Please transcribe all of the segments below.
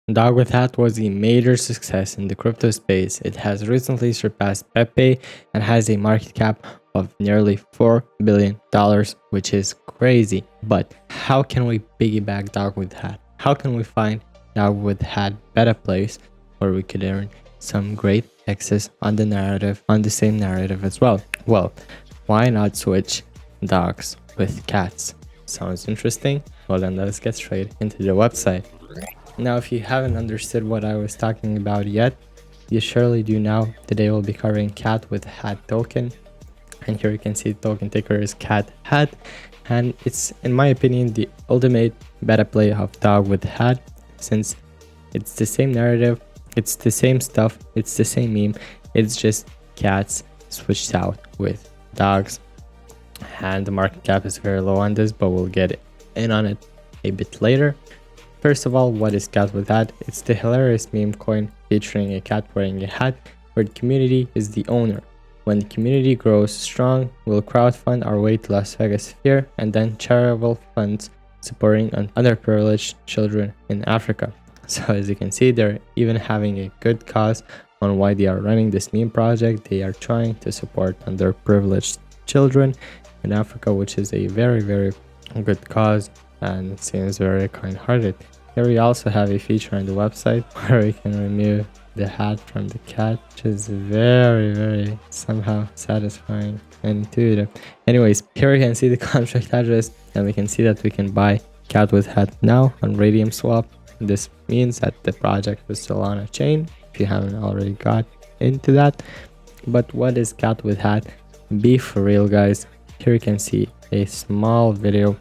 DogWifHat was a major success in the crypto space. It has recently surpassed Pepe and has a market cap of nearly $4 billion, which is crazy. But how can we piggyback DogWifHat? How can we find DogWifHat better place where we could earn some great access on the same narrative as well? Well, why not switch dogs with cats? Sounds interesting? Well, then let's get straight into the website. Now, if you haven't understood what I was talking about yet, you surely do now. Today we'll be covering Catwifhat token, and here you can see the token ticker is Catwifhat, and it's, in my opinion, the ultimate beta play of DogWifHat, since it's the same narrative, it's the same stuff, it's the same meme, it's just cats switched out with dogs, and the market cap is very low on this, but we'll get in on it a bit later. First of all, what is Catwifhat? It's the hilarious meme coin featuring a cat wearing a hat where the community is the owner. When the community grows strong, we'll crowdfund our way to Las Vegas Sphere and then charitable funds supporting underprivileged children in Africa. So as you can see, they're even having a good cause on why they are running this meme project. They are trying to support underprivileged children in Africa, which is a very, very good cause, and it seems very kind-hearted. Here we also have a feature on the website where we can remove the hat from the cat, which is very, very somehow satisfying and intuitive. Anyways, here we can see the contract address, and we can see that we can buy Catwifhat now on Radium Swap. This means that the project is still on a chain, if you haven't already got into that. But what is Catwifhat? Be for real, guys. Here you can see a small video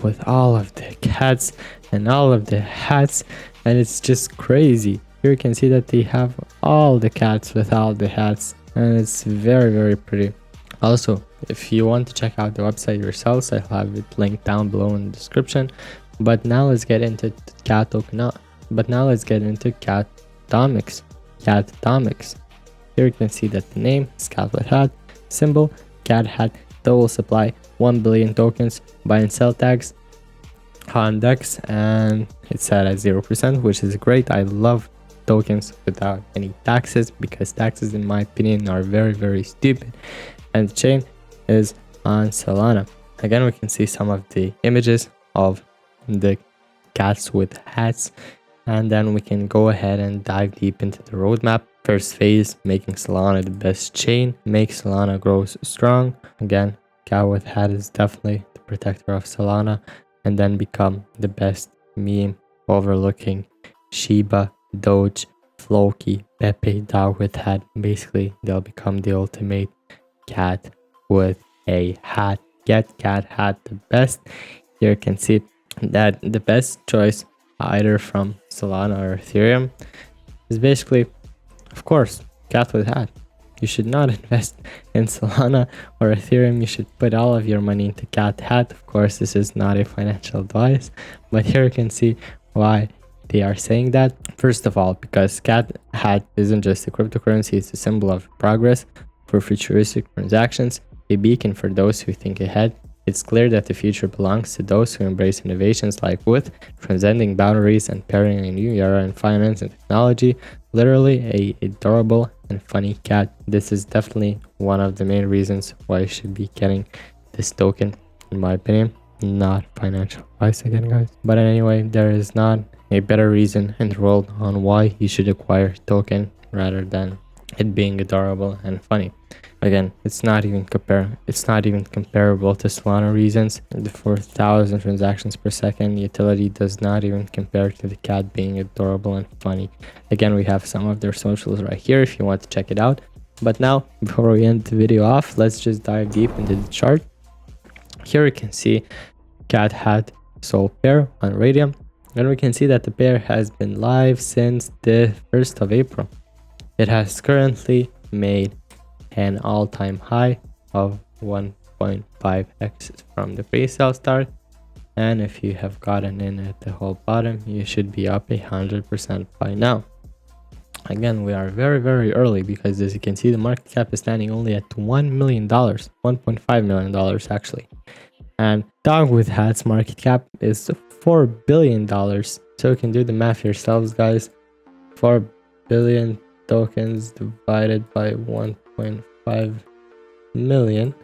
with all of the cats and all of the hats, and it's just crazy. Here you can see that they have all the cats with all the hats, and it's very, very pretty. Also, if you want to check out the website yourselves, I'll have it linked down below in the description. But now let's get into cat token. But now let's get into Catatomics. Catatomics. Here you can see that the name is Catwifhat, symbol cat hat. Double supply 1 billion tokens, buy and sell tags on DEX, and it's set at 0%, which is great. I love tokens without any taxes, because taxes, in my opinion, are very, very stupid. And the chain is on Solana. Again, we can see some of the images of the cats with hats, and then we can go ahead and dive deep into the roadmap. First phase, making Solana the best chain, make Solana grow strong. Again, Catwifhat is definitely the protector of Solana, and then become the best meme overlooking Shiba, Doge, Floki, Pepe, DogWifHat. Basically, they'll become the ultimate cat with a hat. Get Catwifhat the best. Here you can see that the best choice, either from Solana or Ethereum, is basically, of course, Catwifhat. You should not invest in Solana or Ethereum. You should put all of your money into Catwifhat. Of course, this is not a financial advice, but here you can see why they are saying that. First of all, because Catwifhat isn't just a cryptocurrency, it's a symbol of progress for futuristic transactions, a beacon for those who think ahead. It's clear that the future belongs to those who embrace innovations like with transcending boundaries and pairing a new era in finance and technology. Literally a adorable and funny cat. This is definitely one of the main reasons why you should be getting this token, in my opinion. Not financial advice again, guys. But anyway, there is not a better reason in the world on why you should acquire token rather than it being adorable and funny. Again, it's not even comparable to Solana reasons. The 4,000 transactions per second utility does not even compare to the cat being adorable and funny. Again, we have some of their socials right here if you want to check it out. But now, before we end the video off, let's just dive deep into the chart. Here you can see Catwifhat soul pair on Radium, and we can see that the pair has been live since the 1st of April. It has currently made an all-time high of 1.5x from the pre-sale start, and if you have gotten in at the whole bottom, you should be up 100% by now. Again, we are very, very early, because as you can see, the market cap is standing only at $1 million, $1.5 million actually, and DogWifHat's market cap is $4 billion, So you can do the math yourselves, guys. 4 billion tokens divided by 1.5 million.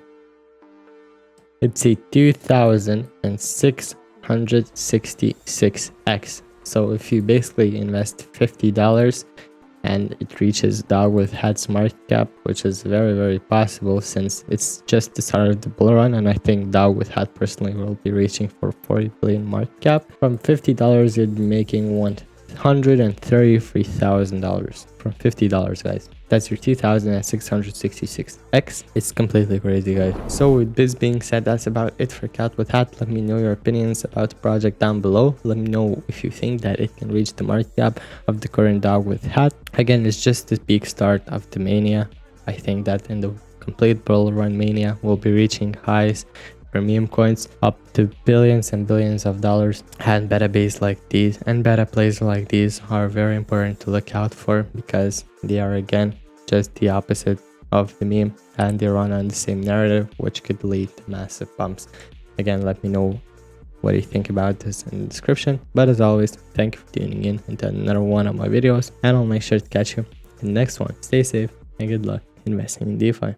It's a 2,666x. So if you basically invest $50 and it reaches DogWifHat's market cap, which is very, very possible since it's just the start of the bull run, and I think DogWifHat personally will be reaching for 40 billion market cap. From $50, you'd be making $133,000 from $50, guys. That's your 2,666x. It's completely crazy, guys. So with this being said, that's about it for Catwifhat. Let me know your opinions about the project down below. Let me know if you think that it can reach the market cap of the current DogWifHat. Again, it's just the peak start of the mania. I think that in the complete bull run mania, we'll be reaching highs for meme coins up to billions and billions of dollars. And beta base like these and beta plays like these are very important to look out for, because they are again just the opposite of the meme, and they run on the same narrative, which could lead to massive bumps. Again, let me know what you think about this in the description. But as always, thank you for tuning in into another one of my videos, and I'll make sure to catch you in the next one. Stay safe and good luck investing in DeFi.